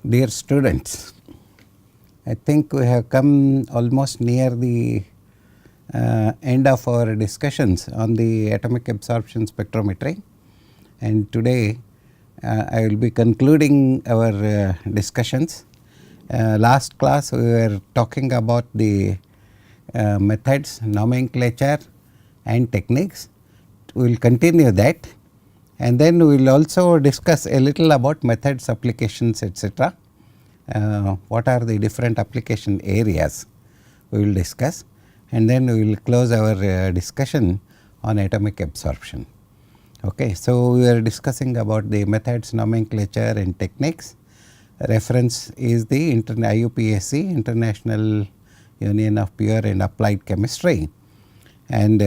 Dear students, I think we have come almost near the end of our discussions on the atomic absorption spectrometry, and today I will be concluding our discussions. Last class we were talking about the methods, nomenclature and techniques. We will continue that, and then we will also discuss a little about methods, applications, etc. What are the different application areas we will discuss, and then we will close our discussion on atomic absorption. Okay. So, we are discussing about the methods, nomenclature and techniques. Reference is the IUPAC, International Union of Pure and Applied Chemistry, and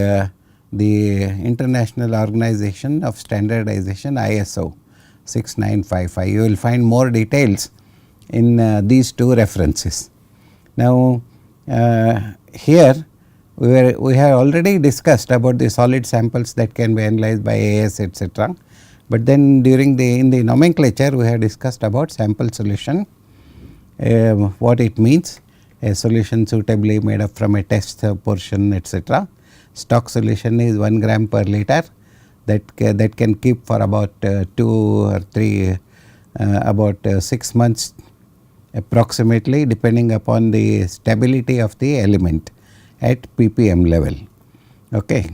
the International Organization of Standardization, ISO 6955. You will find more details in these two references. Now, here we have already discussed about the solid samples that can be analyzed by AS, etc. But then during in the nomenclature we have discussed about sample solution, what it means, a solution suitably made up from a test portion, etc. Stock solution is 1 gram per liter that can keep for about 2 or 3 about 6 months approximately, depending upon the stability of the element at ppm level. Okay.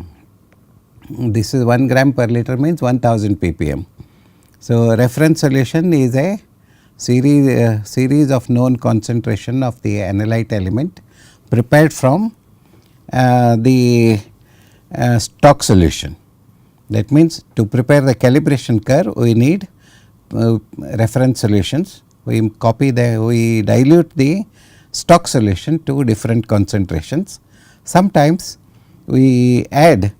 This is 1 gram per liter means 1000 ppm. So, reference solution is a series of known concentration of the analyte element prepared from the stock solution. That means, to prepare the calibration curve we need reference solutions. We dilute the stock solution to different concentrations. Sometimes we add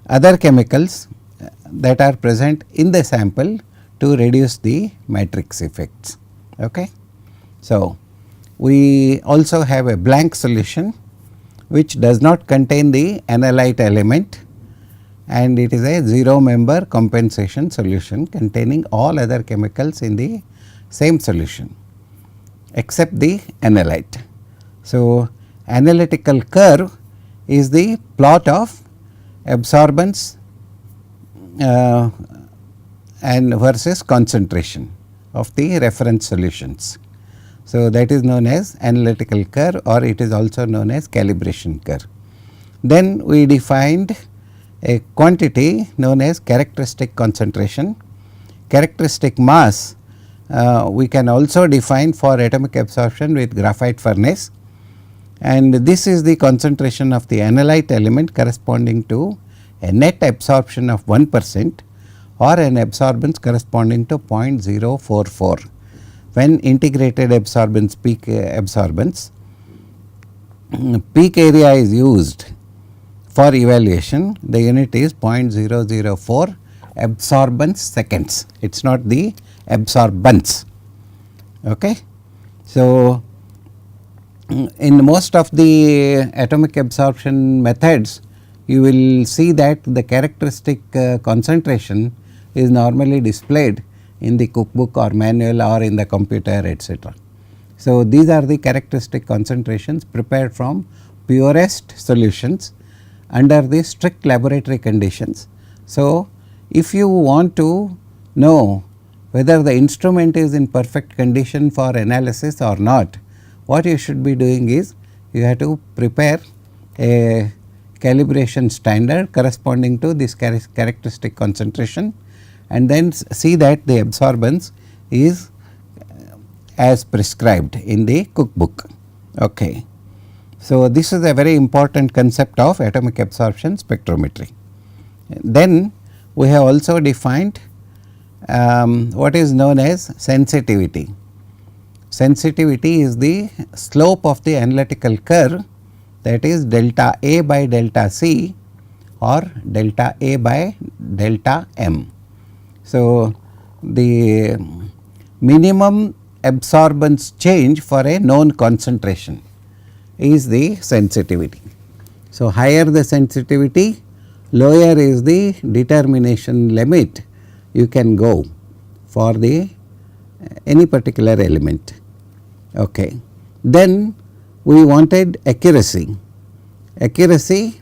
other chemicals that are present in the sample to reduce the matrix effects. Okay. So, we also have a blank solution which does not contain the analyte element, and it is a 0 member compensation solution containing all other chemicals in the same solution except the analyte. So, analytical curve is the plot of absorbance and versus concentration of the reference solutions. So, that is known as analytical curve, or it is also known as calibration curve. Then we defined a quantity known as characteristic concentration. Characteristic mass we can also define for atomic absorption with graphite furnace, and this is the concentration of the analyte element corresponding to a net absorption of 1% or an absorbance corresponding to 0.044. When integrated absorbance, peak absorbance, peak area is used for evaluation, the unit is 0.004 absorbance seconds. It is not the absorbance. Okay. So, in most of the atomic absorption methods, you will see that the characteristic concentration is normally displayed in the cookbook or manual or in the computer, etc. So, these are the characteristic concentrations prepared from purest solutions under the strict laboratory conditions. So, if you want to know whether the instrument is in perfect condition for analysis or not, what you should be doing is you have to prepare a calibration standard corresponding to this characteristic concentration, and then see that the absorbance is as prescribed in the cookbook. Okay. So, this is a very important concept of atomic absorption spectrometry. Then we have also defined what is known as sensitivity. Sensitivity is the slope of the analytical curve, that is delta A by delta C or delta A by delta M. So, the minimum absorbance change for a known concentration is the sensitivity. So, higher the sensitivity, lower is the determination limit you can go for the any particular element. Okay. Then we wanted accuracy. Accuracy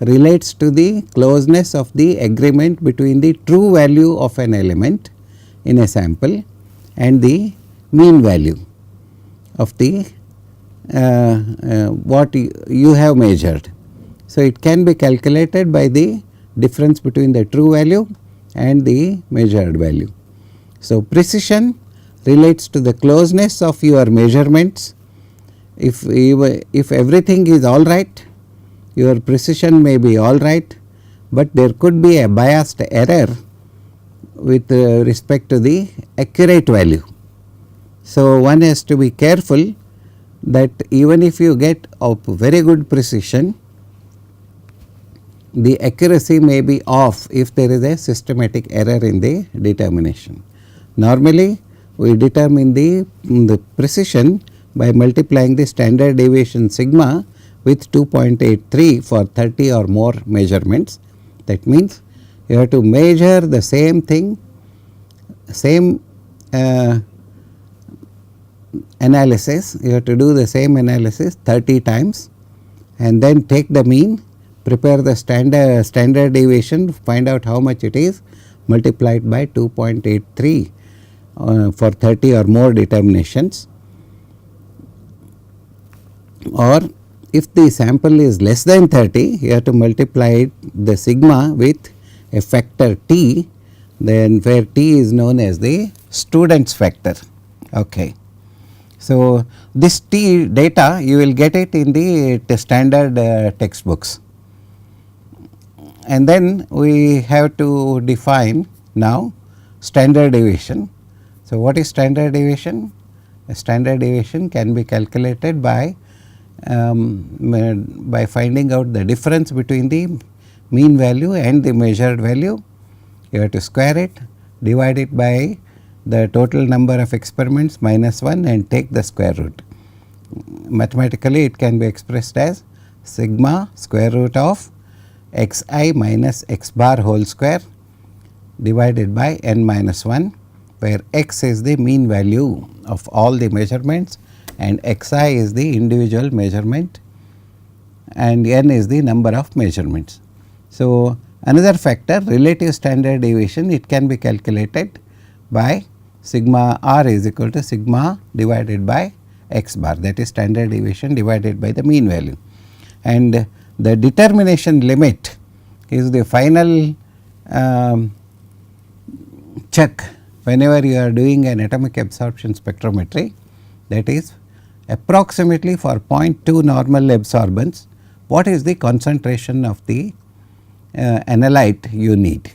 relates to the closeness of the agreement between the true value of an element in a sample and the mean value of the what you have measured. So, it can be calculated by the difference between the true value and the measured value. So, precision relates to the closeness of your measurements. If everything is all right, your precision may be all right, but there could be a biased error with respect to the accurate value. So, one has to be careful that even if you get of very good precision, the accuracy may be off if there is a systematic error in the determination. Normally, we determine the precision by multiplying the standard deviation sigma with 2.83 for 30 or more measurements. That means, you have to measure the same thing, same analysis, you have to do the same analysis 30 times and then take the mean, prepare the standard deviation, find out how much it is, multiplied by 2.83 for 30 or more determinations. Or if the sample is less than 30, you have to multiply the sigma with a factor t, then where t is known as the student's factor. Okay. So, this t data you will get it in the standard textbooks, and then we have to define now standard deviation. So, what is standard deviation? A standard deviation can be calculated by finding out the difference between the mean value and the measured value. You have to square it, divide it by the total number of experiments minus 1 and take the square root. Mathematically, it can be expressed as sigma square root of xi minus x bar whole square divided by n minus 1, where x is the mean value of all the measurements and xi is the individual measurement and n is the number of measurements. So, another factor, relative standard deviation, it can be calculated by sigma r is equal to sigma divided by x bar, that is standard deviation divided by the mean value. And the determination limit is the final check whenever you are doing an atomic absorption spectrometry, that is approximately for 0.2 normal absorbance, what is the concentration of the analyte you need.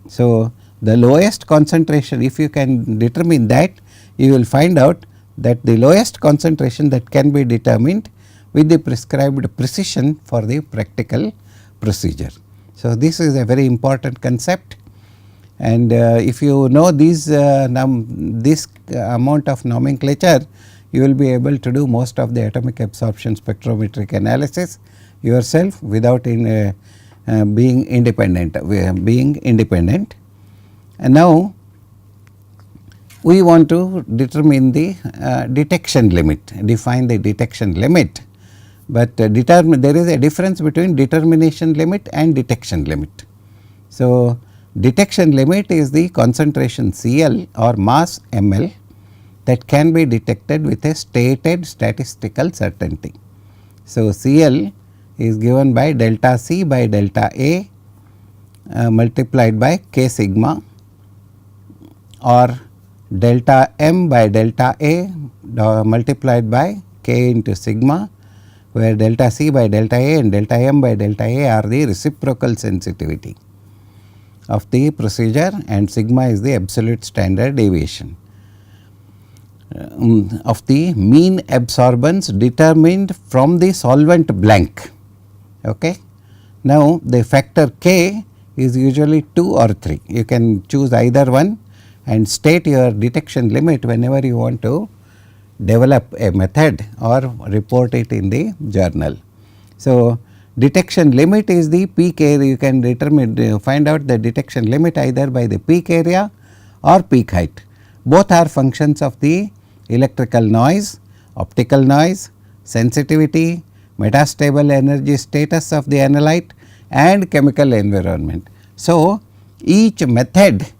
So, the lowest concentration, if you can determine that, you will find out that the lowest concentration that can be determined with the prescribed precision for the practical procedure. So, this is a very important concept, and if you know this amount of nomenclature, you will be able to do most of the atomic absorption spectrometric analysis yourself without being independent. And now, we want to determine the detection limit, define the detection limit, but there is a difference between determination limit and detection limit. So, detection limit is the concentration Cl or mass ml that can be detected with a stated statistical certainty. So, Cl is given by delta C by delta A multiplied by k sigma, or delta m by delta A multiplied by k into sigma, where delta C by delta A and delta m by delta A are the reciprocal sensitivity of the procedure, and sigma is the absolute standard deviation of the mean absorbance determined from the solvent blank. Okay. Now, the factor k is usually 2 or 3, you can choose either one and state your detection limit whenever you want to develop a method or report it in the journal. So, detection limit is the peak area, you can find out the detection limit either by the peak area or peak height. both are functions of the electrical noise, optical noise, sensitivity, metastable energy status of the analyte and chemical environment. So, each method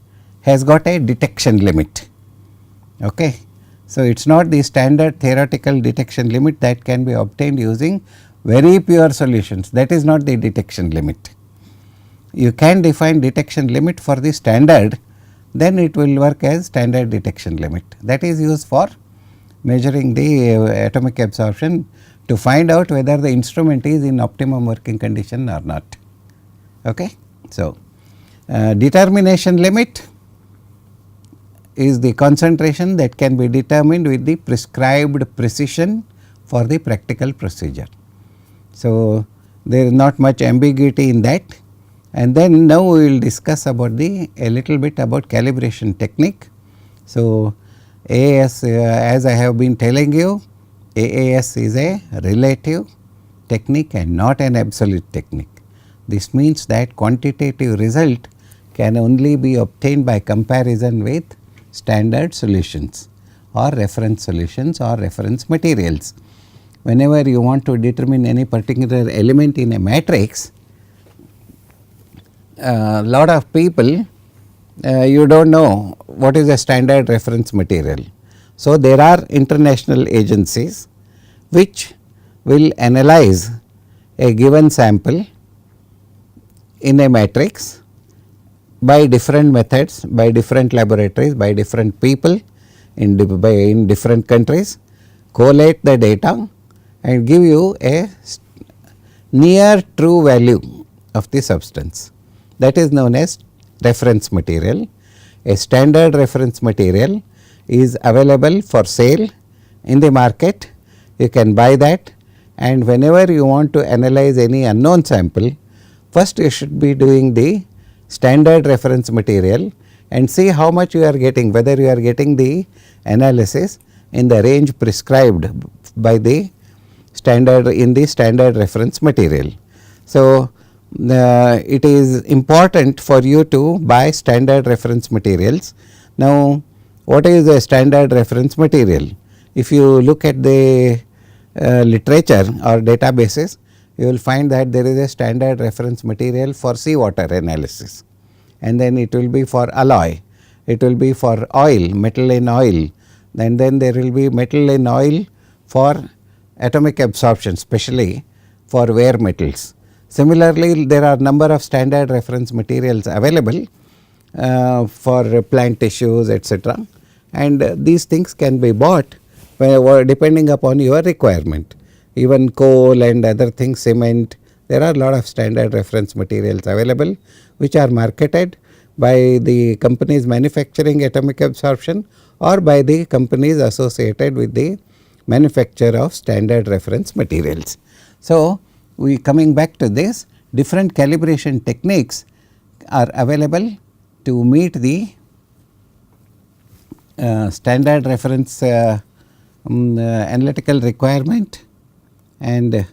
has got a detection limit. Okay. So, it is not the standard theoretical detection limit that can be obtained using very pure solutions, that is not the detection limit. You can define detection limit for the standard, then it will work as standard detection limit, that is used for measuring the atomic absorption to find out whether the instrument is in optimum working condition or not. Okay. So, determination limit is the concentration that can be determined with the prescribed precision for the practical procedure. So, there is not much ambiguity in that, and then now we will discuss about a little bit about calibration technique. So, AAS as I have been telling you, AAS is a relative technique and not an absolute technique. This means that quantitative result can only be obtained by comparison with standard solutions or reference materials. Whenever you want to determine any particular element in a matrix, lot of people you do not know what is a standard reference material. So, there are international agencies which will analyze a given sample in a matrix by different methods, by different laboratories, by different people in different countries, collate the data and give you a near true value of the substance, that is known as reference material. A standard reference material is available for sale in the market, you can buy that, and whenever you want to analyze any unknown sample, first you should be doing the standard reference material and see how much you are getting, whether you are getting the analysis in the range prescribed by the standard in the standard reference material. So, it is important for you to buy standard reference materials. Now, what is a standard reference material? If you look at the literature or databases, you will find that there is a standard reference material for seawater analysis, and then it will be for alloy, it will be for oil, metal in oil, and then there will be metal in oil for atomic absorption, especially for wear metals. Similarly, there are number of standard reference materials available for plant tissues, etc., and these things can be bought depending upon your requirement. Even coal and other things, cement, there are a lot of standard reference materials available which are marketed by the companies manufacturing atomic absorption or by the companies associated with the manufacture of standard reference materials. So, we coming back to this, different calibration techniques are available to meet the standard reference analytical requirement, and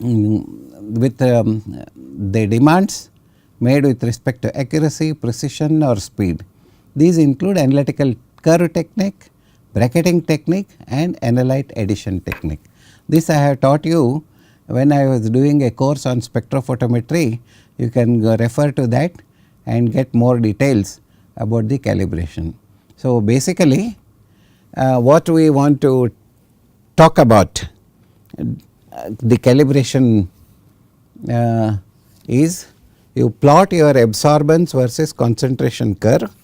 with the demands made with respect to accuracy, precision or speed. These include analytical curve technique, bracketing technique and analyte addition technique. This I have taught you when I was doing a course on spectrophotometry. You can refer to that and get more details about the calibration. So, basically what we want to talk about the calibration is you plot your absorbance versus concentration curve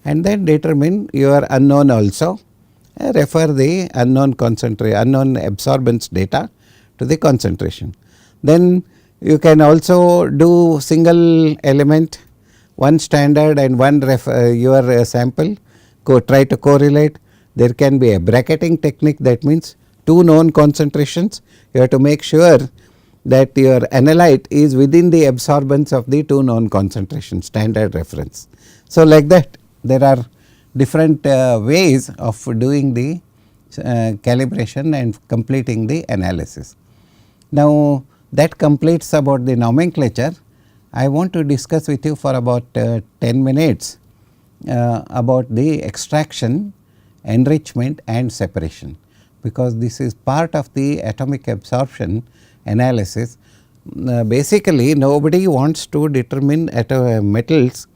and then determine your unknown also, refer the unknown absorbance data to the concentration. Then you can also do single element, one standard and one your sample, try to correlate. There can be a bracketing technique, that means two known concentrations, you have to make sure that your analyte is within the absorbance of the two known concentrations, standard reference. So, like that there are different ways of doing the calibration and completing the analysis. Now, that completes about the nomenclature. I want to discuss with you for about 10 minutes about the extraction, enrichment and separation, because this is part of the atomic absorption analysis. Basically nobody wants to determine metals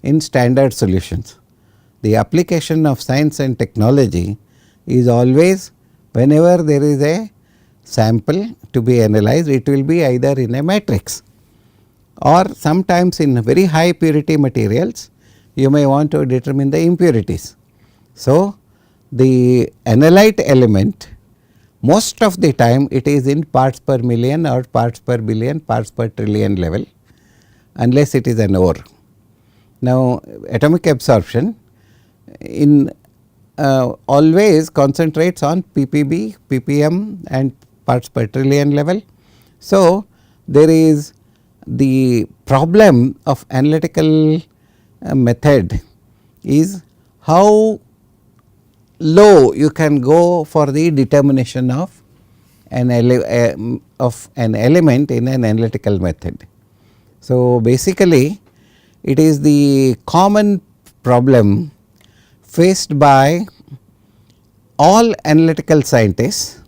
in standard solutions. The application of science and technology is always, whenever there is a sample to be analyzed, it will be either in a matrix or sometimes in very high purity materials you may want to determine the impurities. So, the analyte element most of the time it is in parts per million or parts per billion, parts per trillion level, unless it is an ore. Now, atomic absorption in always concentrates on ppb, ppm and parts per trillion level. So, there is the problem of analytical method is how low you can go for the determination of an element in an analytical method. So, basically it is the common problem faced by all analytical scientists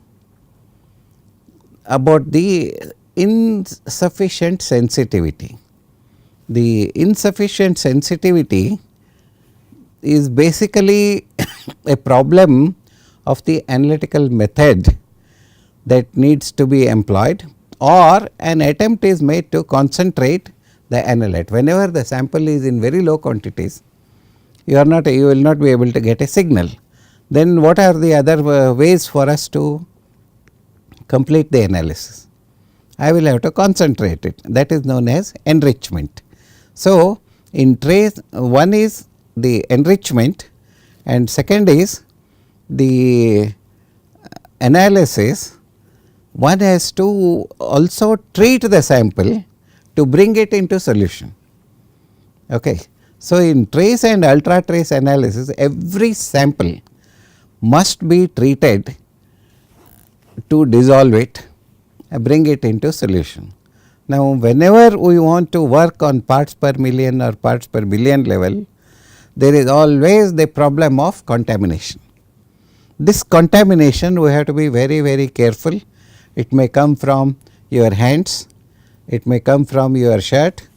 about the insufficient sensitivity. The insufficient sensitivity is basically a problem of the analytical method that needs to be employed, or an attempt is made to concentrate the analyte. Whenever the sample is in very low quantities, you will not be able to get a signal. Then what are the other ways for us to complete the analysis? I will have to concentrate it, that is known as enrichment. So, in trace, one is the enrichment and second is the analysis. One has to also treat the sample to bring it into solution. Okay. So, in trace and ultra trace analysis, every sample must be treated to dissolve it, bring it into solution. Now, whenever we want to work on parts per million or parts per billion level, there is always the problem of contamination. This contamination we have to be very, very careful. It may come from your hands, it may come from your shirt,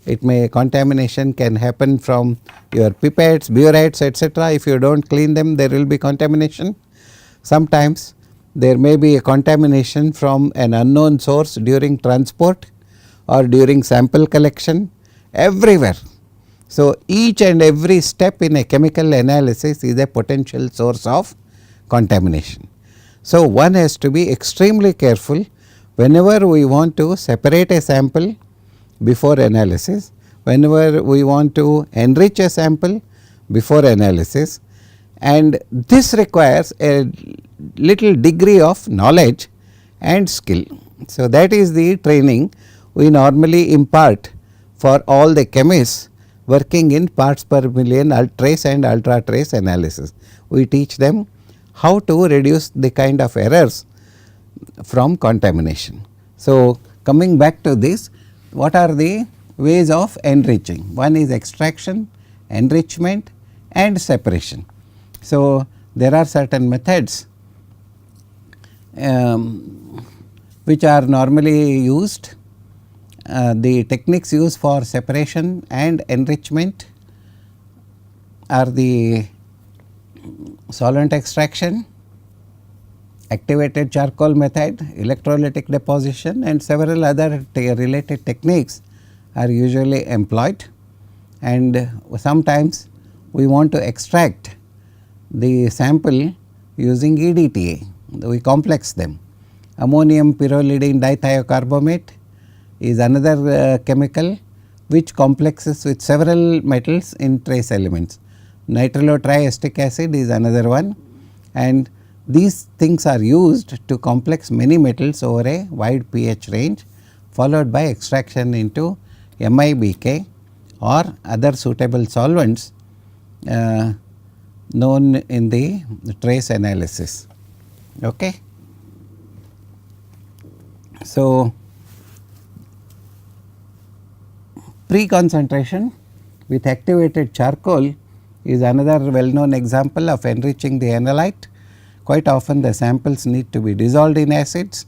contamination can happen from your pipettes, burettes, etc. If you do not clean them, there will be contamination. Sometimes there may be a contamination from an unknown source during transport or during sample collection, everywhere. So, each and every step in a chemical analysis is a potential source of contamination. So, one has to be extremely careful whenever we want to separate a sample before analysis, whenever we want to enrich a sample before analysis, and this requires a little degree of knowledge and skill. So, that is the training we normally impart for all the chemists working in parts per million trace and ultra trace analysis. We teach them how to reduce the kind of errors from contamination. So, coming back to this, what are the ways of enriching? One is extraction, enrichment and separation. So, there are certain methods which are normally used. The techniques used for separation and enrichment are the solvent extraction, activated charcoal method, electrolytic deposition and several other related techniques are usually employed. And sometimes we want to extract the sample using EDTA, we complex them. Ammonium pyrrolidine dithiocarbamate is another chemical which complexes with several metals in trace elements. Nitrilotriacetic acid is another one, and these things are used to complex many metals over a wide pH range, followed by extraction into MIBK or other suitable solvents known in the trace analysis. Okay. So, Pre-concentration with activated charcoal is another well known example of enriching the analyte. Quite often the samples need to be dissolved in acids,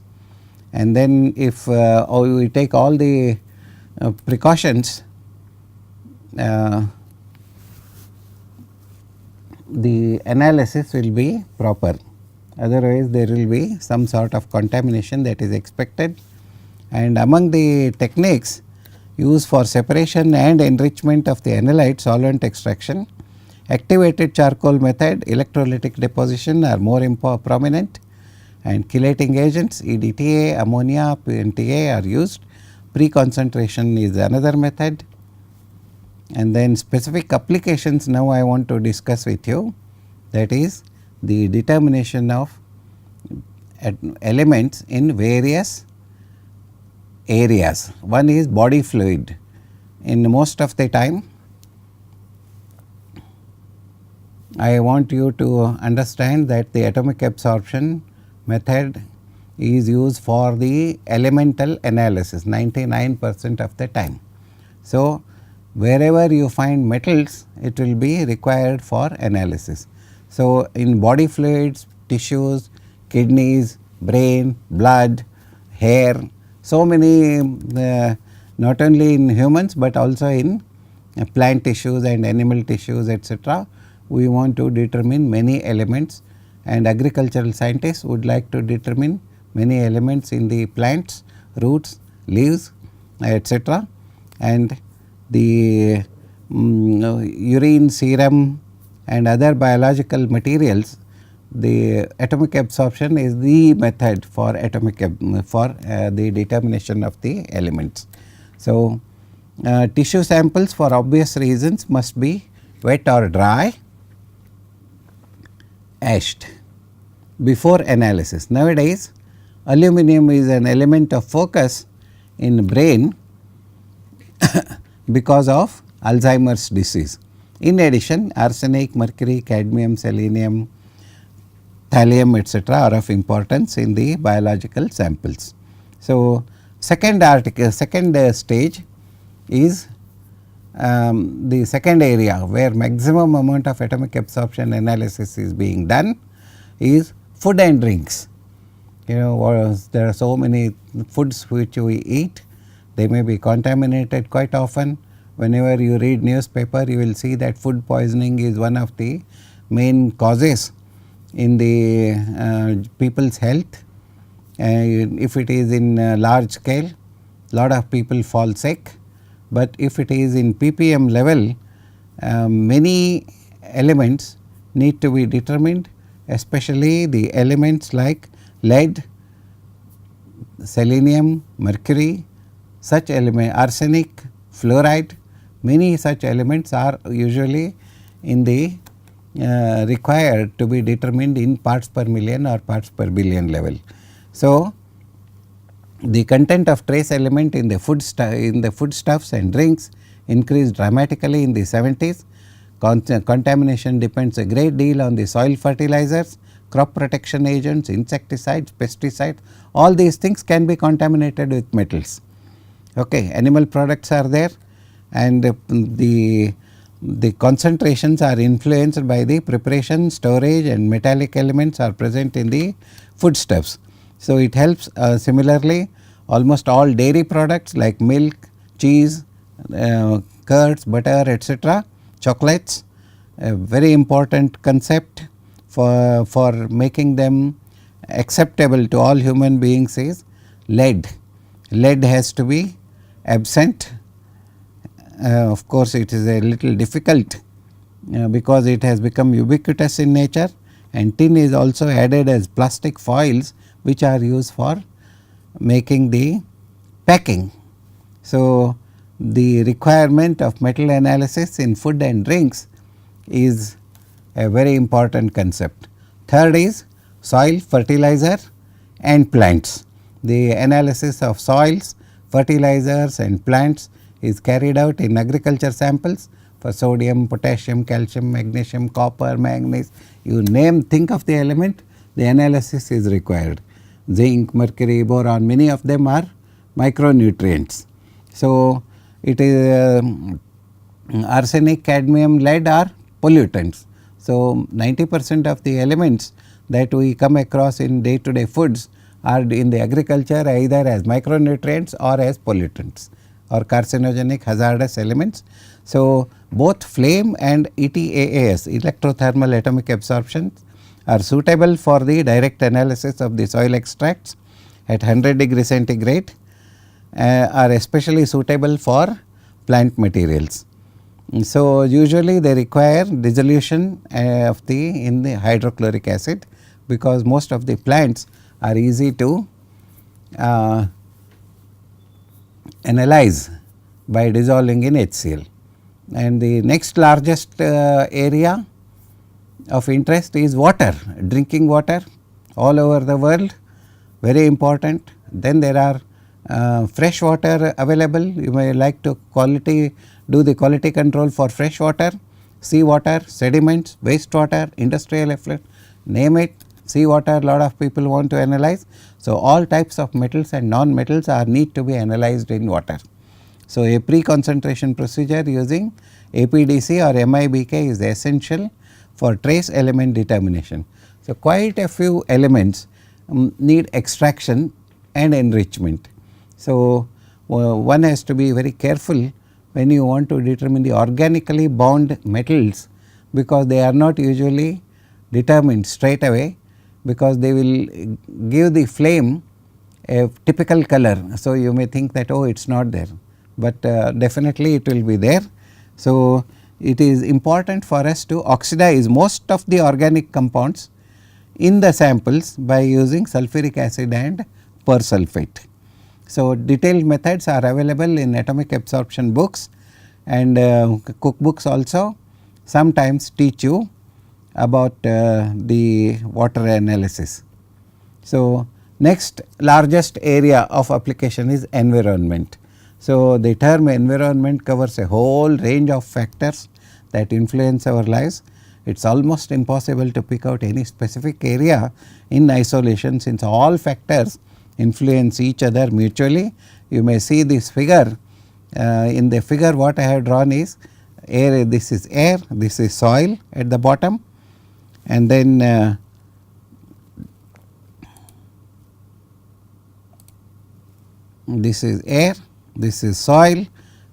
and then if we take all the precautions, the analysis will be proper. Otherwise there will be some sort of contamination that is expected. And among the techniques used for separation and enrichment of the analyte solvent extraction, activated charcoal method, electrolytic deposition are more prominent, and chelating agents EDTA, ammonia, PNTA are used. Pre-concentration is another method. And then specific applications now I want to discuss with you, that is the determination of elements in various areas. One is body fluid. In most of the time I want you to understand that the atomic absorption method is used for the elemental analysis 99% of the time. So, wherever you find metals, it will be required for analysis. So, in body fluids, tissues, kidneys, brain, blood, hair, so many not only in humans, but also in plant tissues and animal tissues, etc. We want to determine many elements, and agricultural scientists would like to determine many elements in the plants, roots, leaves, etc. And the urine, serum and other biological materials, the atomic absorption is the method for the determination of the elements. So, tissue samples for obvious reasons must be wet or dry, etched before analysis. Nowadays aluminum is an element of focus in brain because of Alzheimer's disease. In addition, arsenic, mercury, cadmium, selenium, thallium, etc. are of importance in the biological samples. So, second stage is the second area where maximum amount of atomic absorption analysis is being done is food and drinks. You know, there are so many foods which we eat, they may be contaminated quite often. Whenever you read newspaper, you will see that food poisoning is one of the main causes in the people's health. If it is in large scale, lot of people fall sick, but if it is in ppm level, many elements need to be determined, especially the elements like lead, selenium, mercury, such element, arsenic, fluoride, many such elements are usually in the required to be determined in parts per million or parts per billion level. So, the content of trace element in the foodstuffs and drinks increased dramatically in the 70s. Contamination depends a great deal on the soil fertilizers, crop protection agents, insecticides, pesticides, all these things can be contaminated with metals. Okay. Animal products are there, and the concentrations are influenced by the preparation, storage and metallic elements are present in the foodstuffs. So, it helps similarly almost all dairy products like milk, cheese, curds, butter, etc., chocolates, a very important concept for making them acceptable to all human beings is lead. Lead has to be absent. Of course, it is a little difficult because it has become ubiquitous in nature, and tin is also added as plastic foils which are used for making the packing. So, the requirement of metal analysis in food and drinks is a very important concept. Third is soil, fertilizer and plants. The analysis of soils, fertilizers and plants is carried out in agriculture samples for sodium, potassium, calcium, magnesium, copper, manganese, you name, think of the element, the analysis is required. Zinc, mercury, boron, many of them are micronutrients. So, it is arsenic, cadmium, lead are pollutants. So, 90% of the elements that we come across in day to day foods are in the agriculture either as micronutrients or as pollutants or carcinogenic hazardous elements. So, both flame and ETAAS, electrothermal atomic absorption, are suitable for the direct analysis of the soil extracts at 100 degree centigrade, are especially suitable for plant materials. So, usually they require dissolution of in the hydrochloric acid, because most of the plants are easy to analyze by dissolving in HCl. And the next largest area of interest is water, drinking water all over the world, very important. Then there are fresh water available. You may like to do the quality control for fresh water, sea water, sediments, wastewater, industrial effluent, name it, sea water lot of people want to analyze. So, all types of metals and non-metals are need to be analyzed in water. So, a pre-concentration procedure using APDC or MIBK is essential for trace element determination. So, quite a few elements need extraction and enrichment. So, one has to be very careful when you want to determine the organically bound metals, because they are not usually determined straight away, because they will give the flame a typical color. So, you may think that it is not there, but definitely it will be there. So, it is important for us to oxidize most of the organic compounds in the samples by using sulfuric acid and persulfate. So, detailed methods are available in atomic absorption books, and cookbooks also sometimes teach you about the water analysis. So, next largest area of application is environment. So, the term environment covers a whole range of factors that influence our lives. It is almost impossible to pick out any specific area in isolation, since all factors influence each other mutually. You may see this figure. In the figure what I have drawn is air, this is air, this is soil at the bottom, and then this is air, this is soil,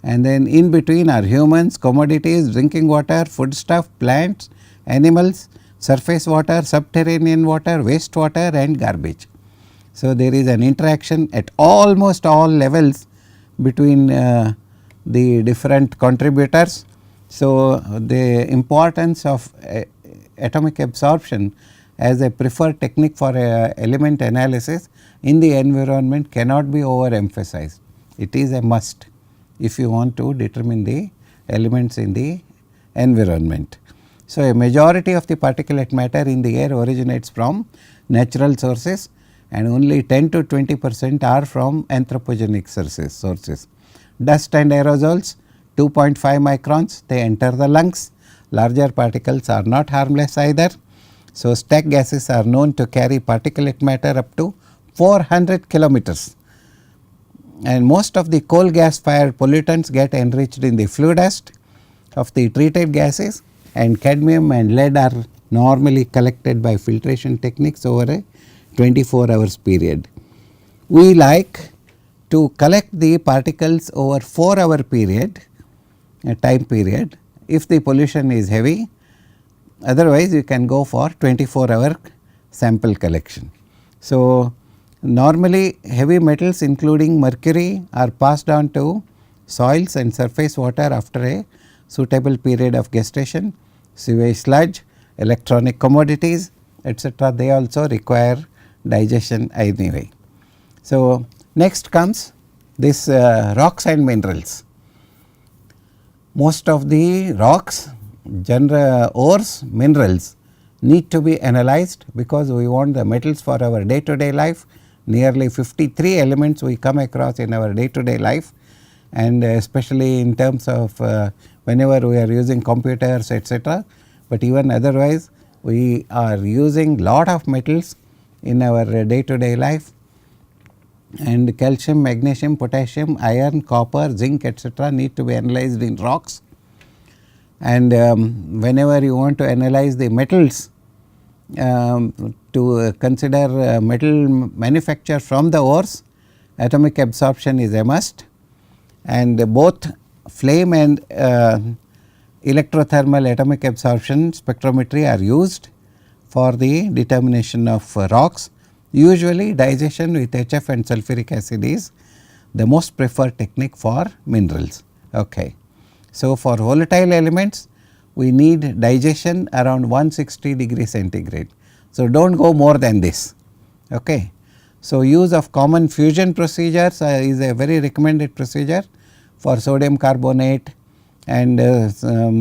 and then in between are humans, commodities, drinking water, foodstuff, plants, animals, surface water, subterranean water, wastewater and garbage. So, there is an interaction at almost all levels between the different contributors. So, the importance of atomic absorption as a preferred technique for element analysis in the environment cannot be overemphasized. It is a must if you want to determine the elements in the environment. So, a majority of the particulate matter in the air originates from natural sources, and only 10 to 20% are from anthropogenic sources. Dust and aerosols 2.5 microns, they enter the lungs. Larger particles are not harmless either. So, stack gases are known to carry particulate matter up to 400 kilometers, and most of the coal gas fired pollutants get enriched in the flue dust of the treated gases, and cadmium and lead are normally collected by filtration techniques over a 24 hours period. We like to collect the particles over 4-hour period, a time period, if the pollution is heavy. Otherwise, you can go for 24-hour sample collection. So, normally heavy metals including mercury are passed on to soils and surface water after a suitable period of gestation. Sewage sludge, electronic commodities, etc., they also require digestion anyway. So, next comes this rocks and minerals. Most of the rocks, ores, minerals need to be analyzed, because we want the metals for our day to day life. Nearly 53 elements we come across in our day to day life, and especially in terms of whenever we are using computers, etc., but even otherwise we are using lot of metals in our day to day life. and calcium, magnesium, potassium, iron, copper, zinc, etc. need to be analyzed in rocks. And whenever you want to analyze the metals, to consider metal manufacture from the ores, atomic absorption is a must, and both flame and electrothermal atomic absorption spectrometry are used for the determination of rocks. Usually digestion with HF and sulfuric acid is the most preferred technique for minerals. Okay. So, for volatile elements we need digestion around 160 degree centigrade. So, do not go more than this. Okay. So, use of common fusion procedures is a very recommended procedure for sodium carbonate and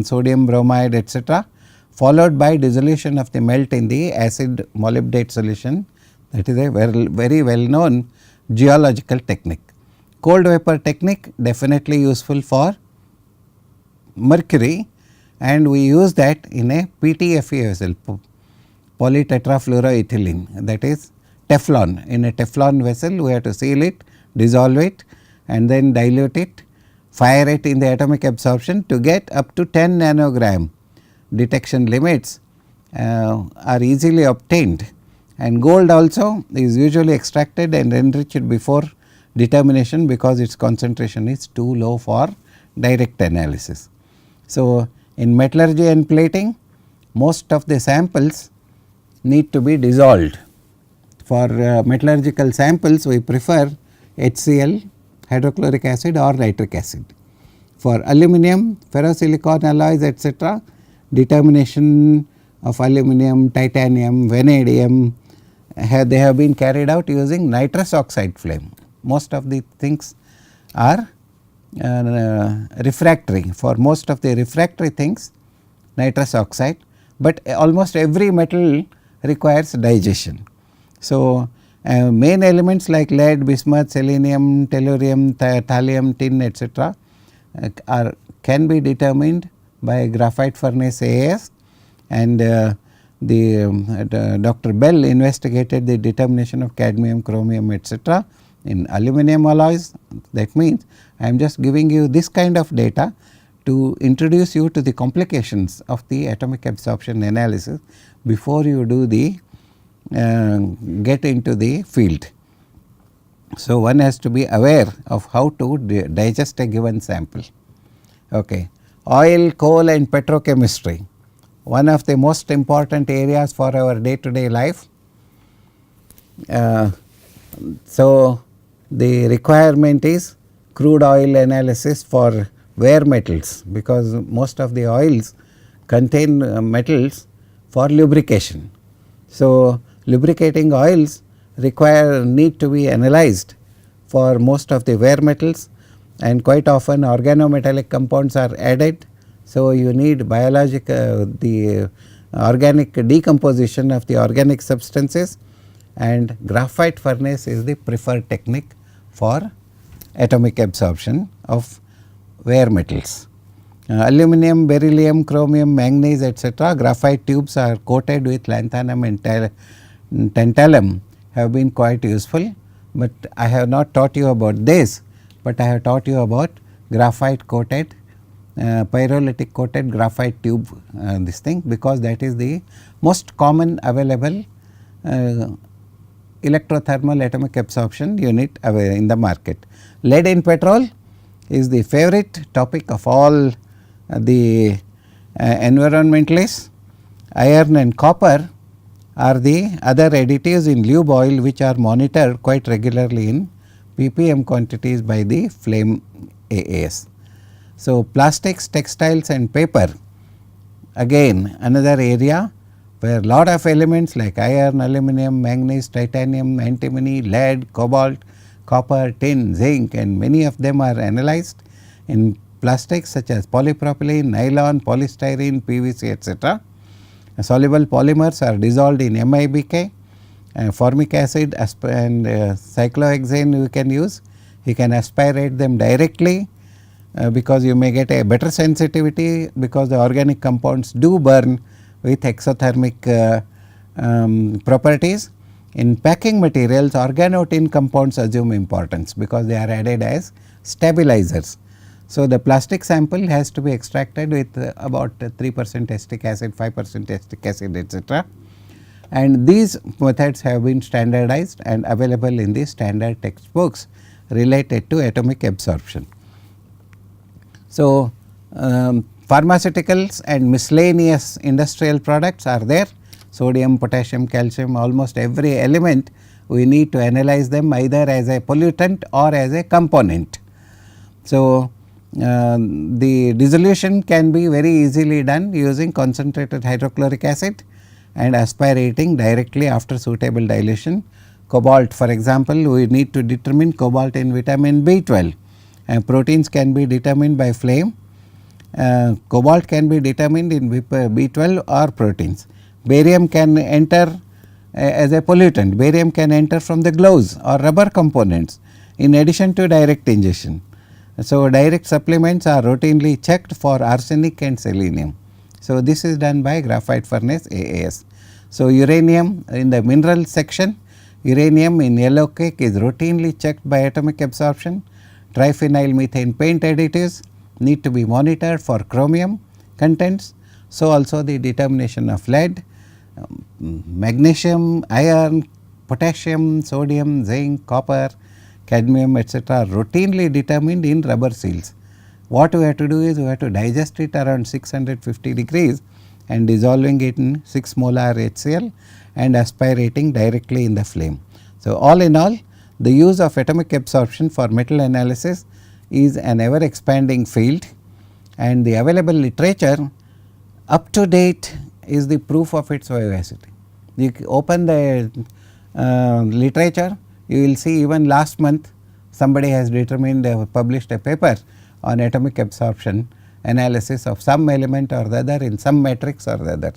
sodium bromide, etc., followed by dissolution of the melt in the acid molybdate solution. That is a very well known geological technique. Cold vapor technique definitely useful for mercury, and we use that in a PTFE vessel, polytetrafluoroethylene, that is Teflon. In a Teflon vessel we have to seal it, dissolve it and then dilute it, fire it in the atomic absorption to get up to 10 nanogram detection limits are easily obtained. And gold also is usually extracted and enriched before determination because its concentration is too low for direct analysis. So, in metallurgy and plating most of the samples need to be dissolved. For metallurgical samples we prefer HCl, hydrochloric acid or nitric acid. For aluminum, ferrosilicon alloys, etc., determination of aluminum, titanium, vanadium they have been carried out using nitrous oxide flame. Most of the things are refractory. For most of the refractory things nitrous oxide, but almost every metal requires digestion. So, main elements like lead, bismuth, selenium, tellurium, thallium, tin, etc., can be determined by graphite furnace AAS, and Dr. Bell investigated the determination of cadmium, chromium, etc. in aluminum alloys. That means I am just giving you this kind of data to introduce you to the complications of the atomic absorption analysis before you do the get into the field. So, one has to be aware of how to digest a given sample. Okay. Oil, coal and petrochemistry, one of the most important areas for our day to day life. So, the requirement is crude oil analysis for wear metals, because most of the oils contain metals for lubrication. So, lubricating oils need to be analyzed for most of the wear metals, and quite often organometallic compounds are added. So, you need the organic decomposition of the organic substances, and graphite furnace is the preferred technique for atomic absorption of wear metals. Aluminum, beryllium, chromium, manganese, etc., graphite tubes are coated with lanthanum and tantalum have been quite useful, but I have not taught you about this, but I have taught you about graphite coated pyrolytic coated graphite tube this thing, because that is the most common available electrothermal atomic absorption unit in the market. Lead in petrol is the favorite topic of all the environmentalists. Iron and copper are the other additives in lube oil which are monitored quite regularly in ppm quantities by the flame AAS. So, plastics, textiles and paper, again another area where lot of elements like iron, aluminum, manganese, titanium, antimony, lead, cobalt, copper, tin, zinc and many of them are analyzed in plastics such as polypropylene, nylon, polystyrene, PVC, etc. Soluble polymers are dissolved in MIBK, formic acid and cyclohexane you can use. You can aspirate them directly because you may get a better sensitivity, because the organic compounds do burn with exothermic properties, In packing materials, organotin compounds assume importance because they are added as stabilizers. So, the plastic sample has to be extracted with about 3% acetic acid, 5% acetic acid, etc. And these methods have been standardized and available in the standard textbooks related to atomic absorption. So, pharmaceuticals and miscellaneous industrial products are there, sodium, potassium, calcium, almost every element we need to analyze them either as a pollutant or as a component. So, the dissolution can be very easily done using concentrated hydrochloric acid and aspirating directly after suitable dilution. Cobalt, for example, we need to determine cobalt in vitamin B12, and proteins can be determined by flame. Cobalt can be determined in B12 or proteins. Barium can enter as a pollutant. Barium can enter from the gloves or rubber components in addition to direct ingestion. So, direct supplements are routinely checked for arsenic and selenium. So, this is done by graphite furnace AAS. So, uranium in the mineral section, uranium in yellow cake is routinely checked by atomic absorption. Triphenyl methane paint additives need to be monitored for chromium contents. So, also the determination of lead, magnesium, iron, potassium, sodium, zinc, copper, cadmium, etc. are routinely determined in rubber seals. What we have to do is we have to digest it around 650 degrees and dissolving it in 6 molar HCl and aspirating directly in the flame. So, all in all, the use of atomic absorption for metal analysis is an ever expanding field, and the available literature up to date is the proof of its vivacity. You open the literature, you will see even last month somebody has determined published a paper on atomic absorption analysis of some element or the other in some matrix or the other.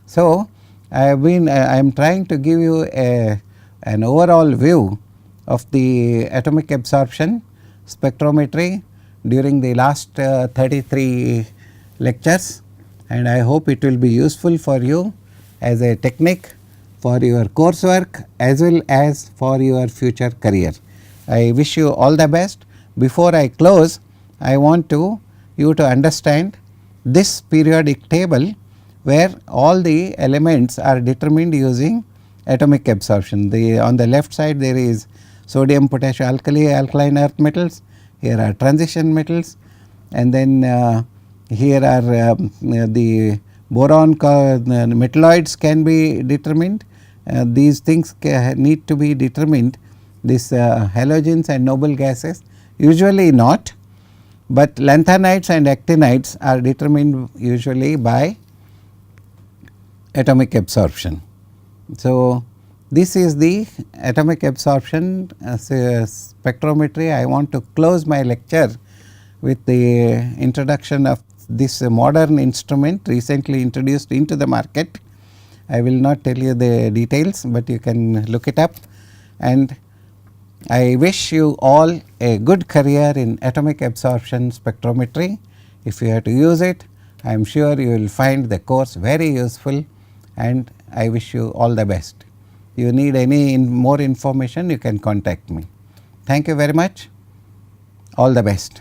So, I am trying to give you an overall view of the atomic absorption spectrometry during the last 33 lectures, and I hope it will be useful for you as a technique for your coursework as well as for your future career. I wish you all the best. Before I close, I want you to understand this periodic table where all the elements are determined using atomic absorption. On the left side there is sodium, potassium, alkali, alkaline earth metals, here are transition metals, and then here are the boron metalloids can be determined. These things need to be determined, these halogens and noble gases usually not, but lanthanides and actinides are determined usually by atomic absorption. So, this is the atomic absorption spectrometry. I want to close my lecture with the introduction of this modern instrument recently introduced into the market. I will not tell you the details, but you can look it up, and I wish you all a good career in atomic absorption spectrometry. If you have to use it, I am sure you will find the course very useful, and I wish you all the best. You need any more information, you can contact me. Thank you very much. All the best.